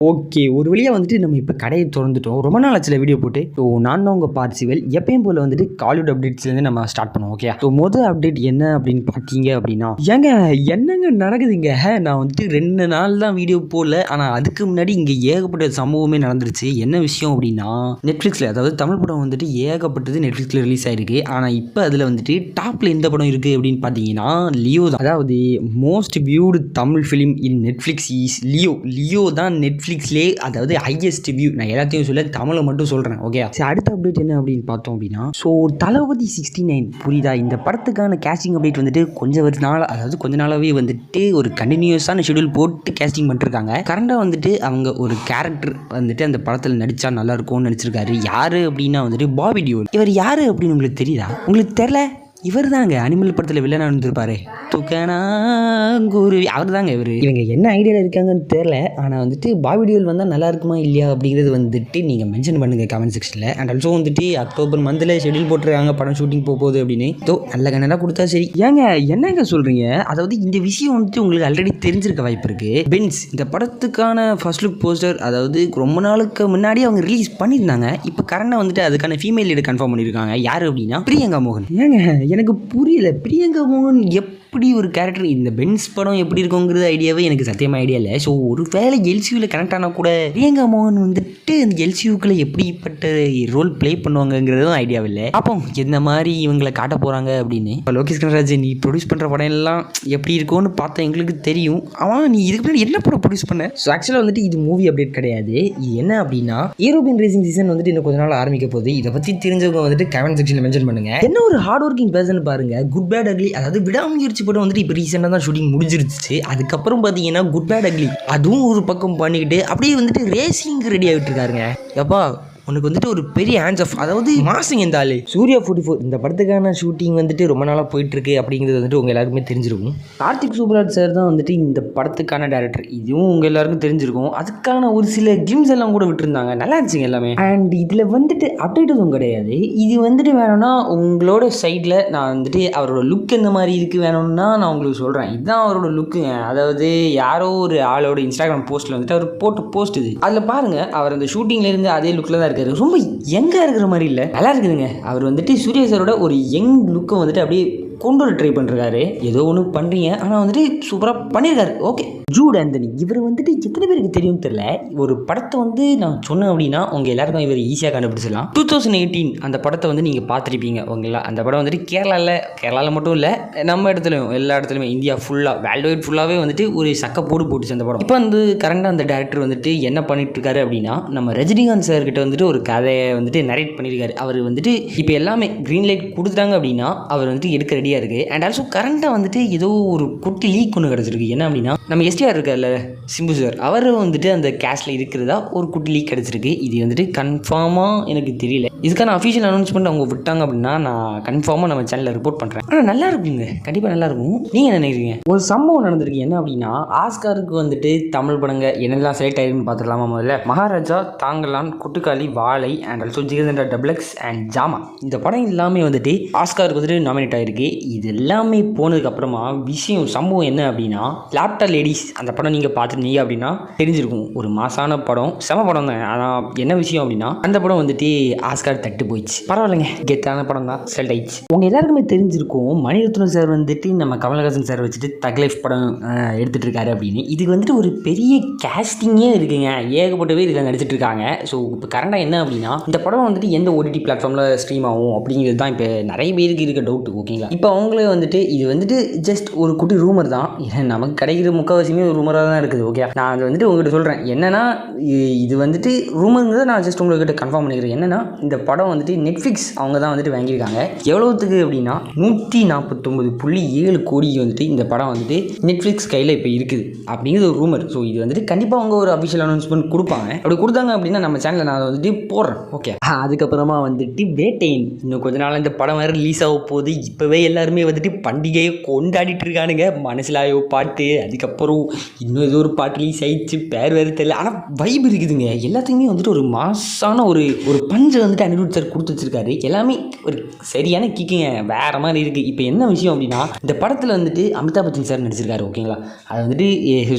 Okay. ஒரு வழியா வந்துட்டு நம்ம இப்ப கடைய தொறந்துட்டோம். ரொம்ப நாள் ஆச்சுல வீடியோ போட்டு. ஸோ நான் தான் உங்க பார்த்திபன். எப்பயும் போல வந்துட்டு காலிவுட் அப்டேட்ஸ்லேருந்து நம்ம ஸ்டார்ட் பண்ணுவோம். ஓகே. ஸோ அப்டேட் என்ன அப்படின்னு பார்த்தீங்க அப்படின்னா, ஏங்க என்னங்க நடக்குதுங்க? நான் வந்துட்டு 2 நாள் தான் வீடியோ போடல. ஆனா அதுக்கு முன்னாடி இங்க ஏகப்பட்ட சம்பவமே நடந்துருச்சு. என்ன விஷயம் அப்படின்னா, Netflixல அதாவது தமிழ் படம் வந்துட்டு ஏகப்பட்டது Netflixல ரிலீஸ் ஆயிருக்கு. ஆனா இப்ப அதுல வந்துட்டு டாப்ல எந்த படம் இருக்கு அப்படின்னு பார்த்தீங்கன்னா, லியோ தான். அதாவது most viewed Tamil film in Netflix is Leo. Leo தான் நெட்ஃப்ளிக்ஸ்லேயே அதாவது ஹையஸ்ட் வியூ. நான் எல்லாத்தையும் சொல்ல தமிழை மட்டும் சொல்கிறேன். ஓகே. சரி, அடுத்த அப்டேட் என்ன அப்படின்னு பார்த்தோம் அப்படின்னா, ஸோ தளபதி 69 புரியுதா? இந்த படத்துக்கான கேஸ்டிங் அப்டேட் வந்துட்டு கொஞ்ச நாளாகவே வந்துட்டு ஒரு கண்டினியூஸான ஷெடியூல் போட்டு கேஸ்டிங் பண்ணிருக்காங்க. கரண்டாக வந்துட்டு அவங்க ஒரு கேரக்டர் வந்துட்டு அந்த படத்தில் நடித்தா நல்லா இருக்கும்னு நினச்சிருக்காரு. யார் அப்படின்னா வந்துட்டு பாபி டியோல். இவர் யார் அப்படின்னு உங்களுக்கு தெரியுதா? உங்களுக்கு தெரில? இவர் தாங்க அனிமல் படத்தில் வில்லனாக இருந்திருப்பாரு. துக்கனாங்குருவி அவர் தாங்க இவர். இவங்க என்ன ஐடியாவில் இருக்காங்கன்னு தெரில. ஆனால் வந்துட்டு பாபி டியோல் வந்தால் நல்லா இருக்குமா இல்லையா அப்படிங்கிறது வந்துட்டு நீங்கள் மென்ஷன் பண்ணுங்கள் கமெண்ட் செக்ஷனில். அண்ட் ஆல்சோ வந்துட்டு அக்டோபர் மந்தில் ஷெடியூல் போட்டுருக்காங்க படம் ஷூட்டிங் போகுது அப்படின்னு. நல்ல கண்ணடாக கொடுத்தா சரி. ஏங்க என்னங்க சொல்கிறீங்க? அதாவது இந்த விஷயம் வந்துட்டு உங்களுக்கு ஆல்ரெடி தெரிஞ்சிருக்க வாய்ப்பு இருக்குது. பென்ஸ் இந்த படத்துக்கான ஃபர்ஸ்ட் லுக் போஸ்டர் அதாவது ரொம்ப நாளுக்கு முன்னாடி அவங்க ரிலீஸ் பண்ணியிருந்தாங்க. இப்போ கரண்டாக வந்துட்டு அதுக்கான ஃபீமேல் லீடு கன்ஃபார்ம் பண்ணியிருக்காங்க. யார் அப்படின்னா பிரியங்கா மோகன். ஏங்க எனக்கு புரியல, பிரியங்கா மோகன் எப்படி ஒரு கேரக்டர் இந்த பென்ஸ் படம் எப்படி இருக்குங்கிறது ஐடியாவே எனக்கு சத்தியமாக ஐடியா இல்லை. ஸோ ஒரு வேளை எல்சியூவில் கனெக்ட் ஆனால் கூட பிரியங்கா மோகன் வந்துட்டு அந்த எல்சியூக்குள்ளே எப்படிப்பட்ட ரோல் ப்ளே பண்ணுவாங்கங்கிறதும் ஐடியாவே இல்லை. அப்போ எந்த மாதிரி இவங்களை காட்ட போகிறாங்க அப்படின்னு. இப்போ லோகேஷ் கனகராஜ் நீ ப்ரொடியூஸ் பண்ணுற படம் எல்லாம் எப்படி இருக்கும்னு பார்த்தா எங்களுக்கு தெரியும். அவன் நீ இதுக்கு முன்னாடி என்ன படம் ப்ரொடியூஸ் பண்ண? ஸோ ஆக்சுவலாக வந்துட்டு இது மூவி அப்டேட் கிடையாது. இது என்ன அப்படின்னா, யூரோப்பியன் ரேசிங் சீசன் வந்துட்டு இன்னும் கொஞ்ச நாள் ஆரம்பிக்க போகுது. இதை பற்றி தெரிஞ்சவங்க வந்துட்டு கமெண்ட் செக்ஷனில் மென்ஷன் பண்ணுங்க. என்ன ஒரு ஹார்ட் ஒர்க்கிங் பர்சன் பாருங்க. குட் பேட் அக்லி அதாவது விடாமுயற்சி படம் வந்துட்டு இப்போ ரீசெண்டாக தான் ஷூட்டிங் முடிஞ்சிருச்சு. அதுக்கப்புறம் பார்த்தீங்கன்னா குட் பேட் அக்லி அதுவும் ஒரு பக்கம் பண்ணிக்கிட்டு அப்படியே வந்துட்டு ரேசிங் ரெடி ஆகிட்டு இருக்காருங்க. எப்பா உனக்கு வந்துட்டு ஒரு பெரிய ஹேண்ட்ஸ் ஆஃப். அதாவது மாசிங் இந்த ஆளு. சூர்யா 44 இந்த படத்துக்கான ஷூட்டிங் வந்துட்டு ரொம்ப நாளாக போயிட்டுருக்கு அப்படிங்கிறது வந்துட்டு உங்கள் எல்லாருக்குமே தெரிஞ்சிருக்கும். கார்த்திக் சுப்ராஜ் சார் தான் வந்துட்டு இந்த படத்துக்கான டேரக்டர். இதுவும் உங்கள் எல்லாருக்கும் தெரிஞ்சிருக்கும். அதுக்கான ஒரு சில கிம்ஸ் எல்லாம் கூட விட்டுருந்தாங்க. நல்லா இருந்துச்சுங்க எல்லாமே. அண்ட் இதில் வந்துட்டு அப்டேட் எதுவும் கிடையாது. இது வந்துட்டு வேணும்னா உங்களோட சைடில் நான் வந்துட்டு அவரோட லுக் எந்த மாதிரி இருக்குது வேணும்னா நான் உங்களுக்கு சொல்கிறேன். இதுதான் அவரோட லுக்குங்க. அதாவது யாரோ ஒரு ஆளோட இன்ஸ்டாகிராம் போஸ்ட்டில் வந்துட்டு அவர் போட்டு போஸ்ட் இது. அதில் பாருங்கள் அவர் அந்த ஷூட்டிங்லேருந்து அதே லுக்கில் தான் ரொம்ப யங்கா இருக்கிற மாதிரி இல்லை, நல்லா இருக்குதுங்க. அவர் வந்துட்டு சூர்யா சாரோட ஒரு யங் லுக்கை வந்துட்டு அப்படியே கொண்டு வர ட்ரை பண்ணுறாரு. ஏதோ ஒன்று பண்ணுறீங்க ஆனால் வந்துட்டு சூப்பராக பண்ணியிருக்காரு. ஓகே. ஜூட் ஆந்தனி இவர் வந்துட்டு எத்தனை பேருக்கு தெரியும் தெரியல. ஒரு படத்தை வந்து நான் சொன்னேன் அப்படின்னா உங்கள் எல்லாருக்கும் இவர் ஈஸியாக கண்டுபிடிச்சிடலாம். 2018 அந்த படத்தை வந்து நீங்கள் பார்த்துருப்பீங்க. உங்களா அந்த படம் வந்துட்டு கேரளாவில் மட்டும் இல்லை நம்ம இடத்துலையும் எல்லா இடத்துலையுமே இந்தியா ஃபுல்லாக வேர்ல்டு வைட் ஃபுல்லாகவே வந்துட்டு ஒரு சக்கப்போடு போட்டுச்சு அந்த படம். இப்போ வந்து கரண்டாக அந்த டேரக்டர் வந்துட்டு என்ன பண்ணிட்டு இருக்காரு அப்படின்னா, நம்ம ரஜினிகாந்த் சார்கிட்ட வந்துட்டு ஒரு கதையை வந்துட்டு நரேட் பண்ணியிருக்காரு. அவர் வந்துட்டு இப்போ எல்லாமே க்ரீன் லைட் கொடுத்துட்டாங்க அப்படின்னா அவர் வந்துட்டு எடுக்க ரெடியாக இருக்குது. அண்ட் ஆல்சோ கரண்டாக வந்துட்டு ஏதோ ஒரு குட்டி லீக் ஒன்று கிடச்சிருக்கு. என்ன அப்படின்னா, நம்ம எஸ்டிஆர் இருக்கார்ல சிம்பு சார் அவர் வந்துட்டு அந்த கேஸ்டில் இருக்கிறதா ஒரு குட்டி லீக் கிடச்சிருக்கு. இது வந்துட்டு கன்ஃபார்மாக எனக்கு தெரியல. இதுக்கான அஃபிஷியல் அனௌன்ஸ்மெண்ட் அவங்க விட்டாங்க அப்படின்னா நான் கன்ஃபார்மாக நம்ம சேனலில் ரிப்போர்ட் பண்ணுறேன். ஆனால் நல்லா இருக்குங்க, கண்டிப்பாக நல்லா இருக்கும். நீங்கள் என்ன நினைக்கிறீங்க? ஒரு சம்பவம் நடந்திருக்கு. என்ன அப்படின்னா, ஆஸ்காருக்கு வந்துட்டு தமிழ் படங்க என்னெல்லாம் செலக்ட் ஆயிருக்குன்னு பார்த்துடலாமா? முதல்ல மகாராஜா, தாங்கலான், குட்டுக்காளி, வாழை அண்ட் ஆல்சோ ஜிகர்தண்டா டபுள்எக்ஸ் அண்ட் ஜாமா இந்த படம் எல்லாமே வந்துட்டு ஆஸ்காருக்கு வந்துட்டு நாமினேட் ஆகிருக்கு. இது எல்லாமே போனதுக்கப்புறமா சம்பவம் என்ன அப்படின்னா, லாப்டாப் லேடிஸ் அந்த படம் நீங்கள் பார்த்துருந்தீங்க அப்படின்னா தெரிஞ்சிருக்கும். ஒரு மாசான படம், செம படம் தான். ஆனால் என்ன விஷயம் அப்படின்னா, அந்த படம் வந்துட்டு ஆஸ்கார் தட்டு போயிடுச்சு. பரவாயில்லைங்க, கெத்தான படம் தான், செலக்ட் ஆயிடுச்சு. உங்கள் எல்லாருக்குமே தெரிஞ்சிருக்கும் மணிரத்னம் சார் வந்துட்டு நம்ம கமலஹாசன் சார் வச்சுட்டு தக் லைஃப் படம் எடுத்துகிட்டு இருக்காரு அப்படின்னு. இதுக்கு வந்துட்டு ஒரு பெரிய கேஸ்டிங்கே இருக்குங்க. ஏகப்பட்ட பேர் இதில் நடிச்சிட்டு இருக்காங்க. ஸோ இப்போ கரண்டாக என்ன அப்படின்னா, இந்த படம் வந்துட்டு எந்த ஓடிடி பிளாட்ஃபார்மில் ஸ்ட்ரீம் ஆகும் அப்படிங்கிறது தான் இப்போ நிறைய பேருக்கு இருக்க டவுட். ஓகேங்களா? இப்போ அவங்களே வந்துட்டு இது வந்துட்டு ஜஸ்ட் ஒரு குட்டி ரூமர் தான். நமக்கு கிடைக்கிற முக்கால்வாசியுமே ஒரு ரூமராக தான் இருக்குது. ஓகே, நான் அது வந்துட்டு உங்கள்கிட்ட சொல்கிறேன். என்னன்னா இது வந்துட்டு ரூமருங்கிறத நான் ஜஸ்ட் உங்கள்கிட்ட கன்ஃபார்ம் பண்ணிக்கிறேன். என்னன்னா இந்த படம் வந்துட்டு நெட்ஃப்ளிக்ஸ் அவங்க தான் வந்துட்டு வாங்கியிருக்காங்க. எவ்வளோத்துக்கு அப்படின்னா 149.7 கோடிக்கு வந்துட்டு இந்த படம் வந்துட்டு நெட்ஃப்ளிக்ஸ் கையில் இப்போ இருக்குது அப்படிங்கிறது ஒரு ரூமர். ஸோ இது வந்துட்டு கண்டிப்பாக அவங்க ஒரு அஃபிஷியல் அனௌன்ஸ்மெண்ட் கொடுப்பாங்க. அப்படி கொடுத்தாங்க அப்படின்னா நம்ம சேனலில் நான் வந்துட்டு போடுறேன். ஓகே, அதுக்கப்புறமா வந்துட்டு வேட்டையின் இன்னும் கொஞ்ச நாள் இந்த படம் வேறு ரிலீஸ் ஆக போகுது. இப்போவே எல்லாருமே வந்துட்டு பண்டிகையை கொண்டாடிட்டு இருக்கானுங்க. மனசிலாயோ பாட்டு, அதுக்கப்புறம் இன்னும் ஏதோ ஒரு பாட்டு ரிலீஸ் ஆயிடுச்சு, பேர் வேறு தெரியல. ஆனால் வைப் இருக்குதுங்க. எல்லாத்துக்குமே வந்துட்டு ஒரு மாசான ஒரு பஞ்சை வந்துட்டு அனிருத் சார் கொடுத்து வச்சிருக்காரு. எல்லாமே ஒரு சரியான கிக்குங்க, வேற மாதிரி இருக்குது. இப்போ என்ன விஷயம் அப்படின்னா, இந்த படத்தில் வந்துட்டு அமிதாப் பச்சன் சார் நடிச்சிருக்காரு. ஓகேங்களா, அது வந்துட்டு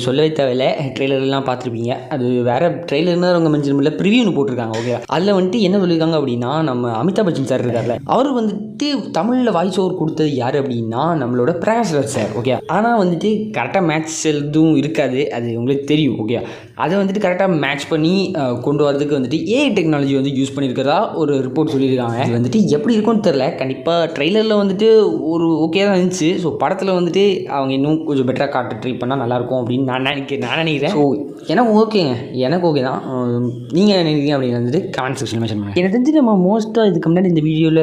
சொல்லவே தேவையில்லை, ட்ரெய்லர்லாம் பார்த்துருப்பீங்க. அது வேறு ட்ரெய்லர்னு அவங்க மென்ஷன் பண்ணல, ப்ரிவியூன்னு போட்டிருக்காங்க. ஓகே, அதில் வந்துட்டு என்ன சொல்லியிருக்காங்க அப்படின்னா, நம்ம அமிதாப் பச்சன் சார் இருக்கார்ல, அவர் வந்துட்டு தமிழில் வாய்ஸ் ஓவர் கொடுத்தது யார் அப்படின்னா நம்மளோட பிரகாஷ் ராஜ் சார். ஓகே, ஆனால் வந்துட்டு கரெக்டாக மேட்ச் எதுவும் இருக்காது, அது உங்களுக்கு தெரியும். ஓகே, அதை வந்துட்டு கரெக்டாக மேட்ச் பண்ணி கொண்டு வரதுக்கு வந்துட்டு ஏஐ டெக்னாலஜி வந்து யூஸ் பண்ணியிருக்கிறதா ஒரு ரிப்போர்ட் சொல்லியிருக்காங்க. இது வந்துட்டு எப்படி இருக்கும்னு தெரில. கண்டிப்பாக ட்ரெய்லரில் வந்துட்டு ஒரு ஓகே தான் இருந்துச்சு. ஸோ படத்தில் வந்துட்டு அவங்க இன்னும் கொஞ்சம் பெட்டராக காட்ட ட்ரை பண்ணால் நல்லாயிருக்கும் அப்படின்னு நான் நினைக்கிறேன். ஸோ எனக்கு ஓகேங்க, எனக்கு ஓகே தான். நீங்கள் நினைக்கிறீங்க அப்படின்னு வந்துட்டு கமெண்ட் செக்ஷன் மென்ஷன் பண்ணுங்கள். எனக்கு தெரிஞ்சு நம்ம மோஸ்ட்டாக இதுக்கு முன்னாடி இந்த வீடியோவில்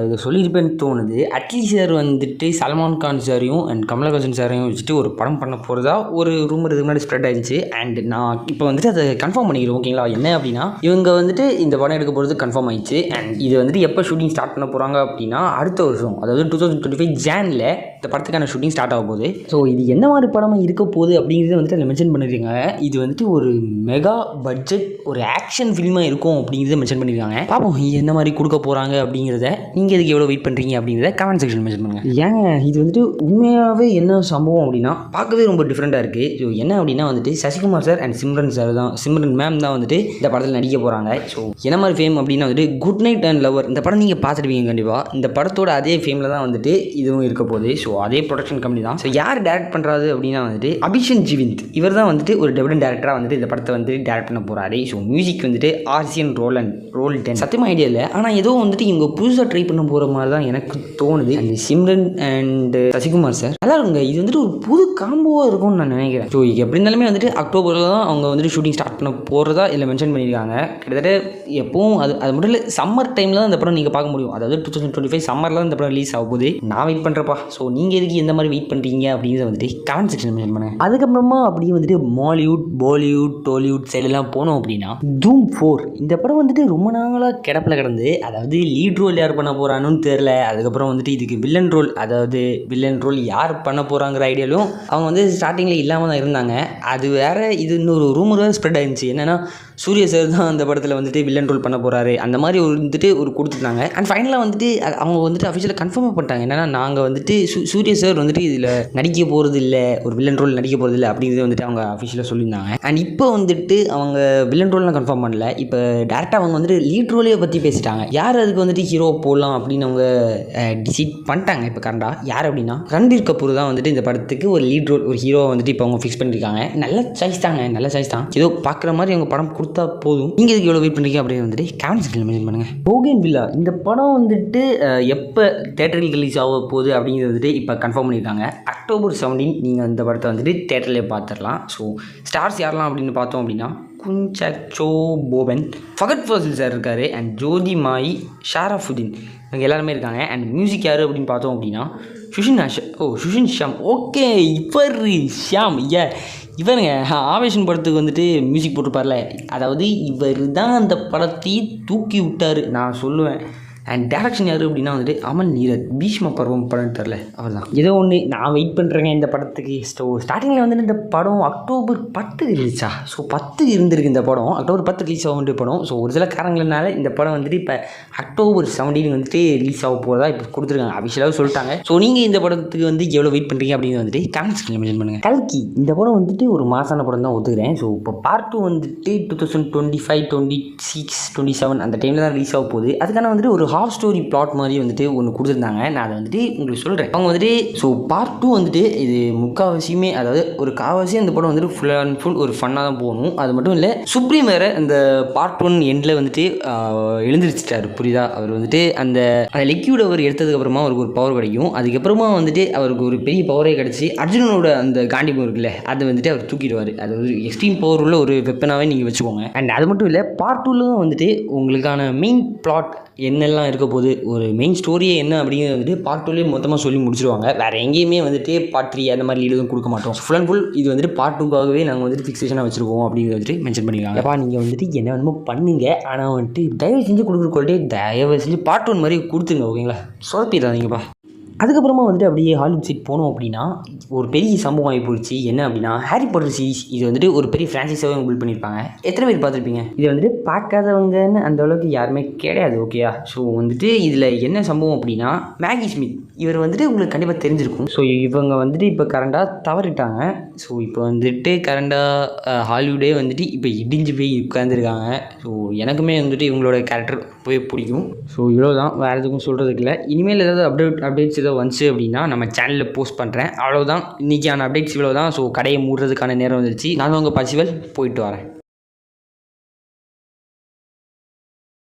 இதை சொல்லியிருப்பேன்னு தோணுது. அட்லீஸ்ட் சார் வந்துட்டு சல்மான் கான் சாரையும் அண்ட் கமலஹாசன் சாரையும் வச்சுட்டு ஒரு படம் பண்ண போகிறதா ஒரு ரூமர் இதுக்கு முன்னாடி ஸ்ப்ரெட் ஆயிடுச்சு. அண்ட் நான் இப்போ வந்துட்டு அதை கன்ஃபார்ம் பண்ணிக்கிறேன். ஓகேங்களா, என்ன அப்படின்னா இவங்க வந்துட்டு இந்த படம் எடுக்க போகிறது கன்ஃபார்ம் ஆயிடுச்சு. அண்ட் இது வந்துட்டு எப்போ ஷூட்டிங் ஸ்டார்ட் பண்ண போகிறாங்க அப்படின்னா அடுத்த வருஷம், அதாவது 2025 ஜானில் இந்த படத்துக்கான ஷூட்டிங் ஸ்டார்ட் ஆக போகுது. ஸோ இது என்ன மாதிரி படமாக இருக்க போகுது அப்படிங்கிறத வந்துட்டு அதில் மென்ஷன் பண்ணியிருக்காங்க. இது வந்துட்டு ஒரு மெகா பட்ஜெட் ஒரு ஆக்ஷன் ஃபிலிமாக இருக்கும் அப்படிங்கிறத மென்ஷன் பண்ணியிருக்காங்க. பார்ப்போம் என்ன மாதிரி கொடுக்க போகிறாங்க அப்படிங்கிறத. நீங்கள் இதுக்கு எவ்வளோ வெயிட் பண்ணுறீங்க அப்படிங்கிறத கமெண்ட் செக்ஷன் மென்ஷன் பண்ணுங்கள். ஏங்க இது வந்துட்டு உண்மையாகவே என்ன சம்பவம் அப்படின்னா பார்க்கவே ரொம்ப டிஃப்ரெண்ட்டாக இருக்குது. ஸோ என்ன அப்படின்னா வந்துட்டு Sasikumar sir and Simran ma'am தான் வந்துட்டு இந்த படத்தில் நடிக்க போகிறாங்க. ஸோ என்ன மாதிரி ஃபேம் அப்படின்னா வந்துட்டு குட் நைட் அண்ட் லவர் இந்த படம் நீங்கள் பார்த்துருவீங்க கண்டிப்பாக. இந்த படத்தோட அதே ஃபேமில் தான் வந்துட்டு இதுவும் இருக்க போகுது. ஸோ அதே ப்ரொடக்ஷன் கம்பெனி தான். ஸோ யார் டேரக்ட் பண்ணுறாரு அப்படின்னா வந்துட்டு அபிஷன் ஜீவிந்த். இவர் தான் வந்துட்டு ஒரு டெபியூட் டேரக்டராக வந்துட்டு இந்த படத்தை வந்து டேரக்ட் பண்ண போகிறாரு. ஸோ மியூசிக் வந்துட்டு ஆர்சியன் ரோல்டன். சத்தியமாக ஐடியா இல்லை, ஆனால் ஏதோ வந்துட்டு இவங்க புதுசாக ட்ரை பண்ண போகிற மாதிரி தான் எனக்கு தோணுது. And Simran and Sasikumar sir நல்லா இருக்குங்க. இது வந்துட்டு ஒரு புது காம்போவாக இருக்கும்னு நான் நினைக்கிறேன். ஸோ எப்படி இருந்தாலுமே வந்துட்டு அக்டோபரில் தான் அவங்க வந்துட்டு ஷூட்டிங் ஸ்டார்ட் பண்ண போகிறதா இதில் மென்ஷன் பண்ணியிருக்காங்க. கிட்டத்தட்ட எப்பவும் அது மட்டும் இல்லை, சம்மர் டைமில் தான் இந்த படம் நீங்கள் பார்க்க முடியும். அதாவது 2025 சம்மரில் தான் இந்த படம் ரிலீஸ் ஆக போகுது. நான் வெயிட் பண்ணுறப்பா. ஸோ நீங்கள் எதுக்கு எந்த மாதிரி வெயிட் பண்ணுறீங்க அப்படிங்கிறத வந்துட்டு கமெண்ட் செக்ஷன் மென்ஷன் பண்ணுங்கள். அதுக்கப்புறமா அப்படியே வந்துட்டு மாலிவுட், பாலிவுட், டோலிவுட் சைடெல்லாம் போனோம் அப்படின்னா தூம் 4 இந்த படம் வந்துட்டு ரொம்ப நாளாக கிடப்பில் கிடந்து, அதாவது லீட் ரோல் யார் பண்ண போகிறான்னு தெரில. அதுக்கப்புறம் வந்துட்டு இதுக்கு வில்லன் ரோல் யார் பண்ண போகிறாங்கிற ஐடியாலும் அவங்க வந்து ஸ்டார்டிங்கில் இல்லாமல் தான் இருந்தாங்க. அது வேறு, இது இன்னொரு ரூமர் வேறு ஸ்ப்ரெட் ஆயிருந்துச்சு. என்னென்னா சூர்யா சார் தான் அந்த படத்தில் வந்துட்டு வில்லன் ரோல் பண்ண போகிறாரு அந்த மாதிரி வந்துட்டு ஒரு கொடுத்துருந்தாங்க. அண்ட் ஃபைனலாக வந்துட்டு அவங்க வந்துட்டு அஃபிஷியலாக கன்ஃபார்ம் பண்ணிட்டாங்க. என்னென்னா நாங்கள் வந்துட்டு சூர்யா சார் வந்துட்டு இதில் நடிக்க போகிறது இல்லை, ஒரு வில்லன் ரோல் நடிக்க போகிறது இல்லை அப்படிங்கிறது வந்துட்டு அவங்க அஃபிஷியலாக சொல்லியிருந்தாங்க. அண்ட் இப்போ வந்துட்டு அவங்க வில்லன் ரோல்லாம் கன்ஃபார்ம் பண்ணல. இப்போ டேரெக்டாக அவங்க வந்துட்டு லீட் ரோலையை பற்றி பேசிட்டாங்க. யார் அதுக்கு வந்துட்டு ஹீரோ போடலாம் அப்படின்னு அவங்க டிசைட் பண்ணிட்டாங்க. இப்போ கரெக்டாக யார் அப்படின்னா ரன்பீர் கபூர் தான் வந்துட்டு இந்த படத்துக்கு ஒரு லீட் ரோல், ஒரு ஹீரோவை வந்துட்டு இப்போ அவங்க ஃபிக்ஸ் பண்ணியிருக்காங்க. நல்ல சாய்ஸ் தான். ஏதோ பார்க்குற மாதிரி அவங்க படம் கொடுத்தா போதும். நீங்கள் இதுக்கு எவ்வளோ வெயிட் பண்ணுறீங்க அப்படின்னு வந்துட்டு கமெண்ட் செக்ஷனில் மென்ஷன் பண்ணுங்கள். போகன்வில்லா இந்த படம் வந்துட்டு எப்போ தேட்டரில் ரிலீஸ் ஆக போகுது அப்படிங்கிறது வந்துட்டு இப்போ கன்ஃபார்ம் பண்ணியிருக்காங்க. அக்டோபர் 17 நீங்கள் இந்த படத்தை வந்துட்டு தேட்டர்லேயே பார்த்துடலாம். ஸோ ஸ்டார்ஸ் யாரெல்லாம் அப்படின்னு பார்த்தோம் அப்படின்னா குன்சச்சோ போபன், ஃபகத் ஃபாசில் சார் இருக்கார், அண்ட் ஜோதி மாயி, ஷாரஃபுதீன் இவங்க எல்லாருமே இருக்காங்க. அண்ட் மியூசிக் யார் அப்படின்னு பார்த்தோம் அப்படின்னா சுஷின் ஷாம். ஓகே, இவருங்க ஆவேஷன் படத்துக்கு வந்துட்டு மியூசிக் போட்டிருப்பார்ல, அதாவது இவர் தான் அந்த படத்தையே தூக்கி விட்டார் நான் சொல்லுவேன். அண்ட் டேரக்ஷன் யார் அப்படின்னா வந்துட்டு அமன் நீரத், பீஷ்ம பருவம் படம் தெரில அவர் தான். ஏதோ ஒன்று நான் வெயிட் பண்ணுறேங்க இந்த படத்துக்கு. ஸ்டார்டிங்கில் வந்துட்டு இந்த படம் அக்டோபர் 10 ரிலீஸா? ஸோ 10 இருந்திருக்கு இந்த படம். அக்டோபர் 10 ரிலீஸ் ஆக வேண்டிய படம். ஸோ ஒரு சில காரணங்கள்னால இந்த படம் வந்துட்டு இப்போ அக்டோபர் 17 வந்துட்டு ரிலீஸ் ஆக போகிறதா இப்போ கொடுத்துருக்காங்க, அபிஷியலாக சொல்லிட்டாங்க. ஸோ நீங்கள் இந்த படத்துக்கு வந்து எவ்வளோ வெயிட் பண்ணுறீங்க அப்படின்னு வந்துட்டு கமெண்ட் செக்ஷனில் மென்ஷன் பண்ணுங்கள். கல்கி இந்த படம் வந்துட்டு ஒரு மாசான படம் தான் ஒத்துக்கிறேன். ஸோ இப்போ பார்ட் 2 வந்துட்டு 2025, 26, 27 அந்த டைமில் தான் ரிலீஸ் ஆக போகுது. அதுக்கான வந்துட்டு ஒரு ஹாஃப் ஸ்டோரி பிளாட் மாதிரி வந்துட்டு ஒன்று கொடுத்துருந்தாங்க. நான் அதை வந்துட்டு உங்களுக்கு சொல்கிறேன். அவங்க வந்துட்டு ஸோ பார்ட் 2 வந்துட்டு இது முக்கால்வாசியுமே, அதாவது ஒரு கால்வாசி அந்த படம் வந்துட்டு ஃபுல் அண்ட் ஃபுல் ஒரு ஃபன்னாக தான் போகணும். அது மட்டும் இல்லை, சுப்ரீம் வேறு அந்த பார்ட் 1 எண்டில் வந்துட்டு எழுந்திரிச்சிட்டார், புரியுதா? அவர் வந்துட்டு அந்த லிக்யூட் அவர் எடுத்ததுக்கப்புறமா அவருக்கு ஒரு பவர் கிடைக்கும். அதுக்கப்புறமா வந்துட்டு அவருக்கு ஒரு பெரிய பவரே கிடச்சி அர்ஜுனனோட அந்த காண்டிபம் இருக்குல்ல, அதை வந்துட்டு அவர் தூக்கிடுவார். அது ஒரு எக்ஸ்ட்ரீம் பவர் உள்ள ஒரு வெப்பனாகவே நீங்கள் வச்சுக்கோங்க. அண்ட் அது மட்டும் இல்லை, பார்ட் 2 வந்துட்டு உங்களுக்கான மெயின் பிளாட் என்னெல்லாம் இருக்க போகுது, ஒரு மெயின் ஸ்டோரியே என்ன அப்படிங்கிறது வந்துட்டு பார்ட் 2 மொத்தமாக சொல்லி முடிச்சிருவாங்க. வேறு எங்கேயுமே வந்துட்டு பார்ட் 3 அந்த மாதிரி எதுவும் கொடுக்க மாட்டோம். ஃபுல் அண்ட் ஃபுல் இது வந்துட்டு பார்ட் 2க்காகவே நாங்கள் வந்துட்டு ஃபிக்ஸேஷனாக வச்சுருக்கோம் அப்படிங்கிறது வந்துட்டு மென்ஷன் பண்ணியிருக்காங்க. அப்பா நீங்கள் வந்துட்டு என்ன வேணுமோ பண்ணுங்க, ஆனால் வந்துட்டு தயவு செஞ்சு கொடுக்குற குவாலிட்டி தயவு செஞ்சு பார்ட் 1 மாதிரி கொடுத்துருங்க, ஓகேங்களா? சொதப்பிடாதீங்கப்பா. அதுக்கப்புறமா வந்துட்டு அப்படியே ஹாலிவுட் சைட் போனோம் அப்படின்னா ஒரு பெரிய சம்பவம் ஆகி போயிடுச்சு. என்ன அப்படின்னா ஹாரி பாட்டர் சீரிஸ் இது வந்துட்டு ஒரு பெரிய ஃப்ரான்ச்சைஸாகவே பில்ட் பண்ணியிருப்பாங்க. எத்தனை பேர் பார்த்துருப்பீங்க? இது வந்துட்டு பார்க்காதவங்கன்னு அந்த அளவுக்கு யாருமே கிடையாது. ஓகேயா? ஸோ வந்துட்டு இதில் என்ன சம்பவம் அப்படின்னா மேகி ஸ்மித் இவர் வந்துட்டு உங்களுக்கு கண்டிப்பாக தெரிஞ்சிருக்கும். ஸோ இவங்க வந்துட்டு இப்போ கரண்டாக தவறிட்டாங்க. ஸோ இப்போ வந்துட்டு கரண்டாக ஹாலிவுட்டே வந்துட்டு இப்போ இடிஞ்சு போய் உட்காந்துருக்காங்க. ஸோ எனக்குமே வந்துட்டு இவங்களோட கேரக்டர் போய் பிடிக்கும். ஸோ இவ்வளோ தான், வேறு எதுக்கும் சொல்கிறதுக்கு இல்லை. இனிமேல் ஏதாவது அப்டேட்ஸ் ஏதோ வந்துச்சு அப்படின்னா நம்ம சேனலில் போஸ்ட் பண்ணுறேன். அவ்வளோதான், இன்றைக்கான அப்டேட்ஸ் இவ்வளோ தான். ஸோ கடையை மூடுறதுக்கான நேரம் வந்துருச்சு. நான் உங்கள் பசிவல் போயிட்டு வரேன்.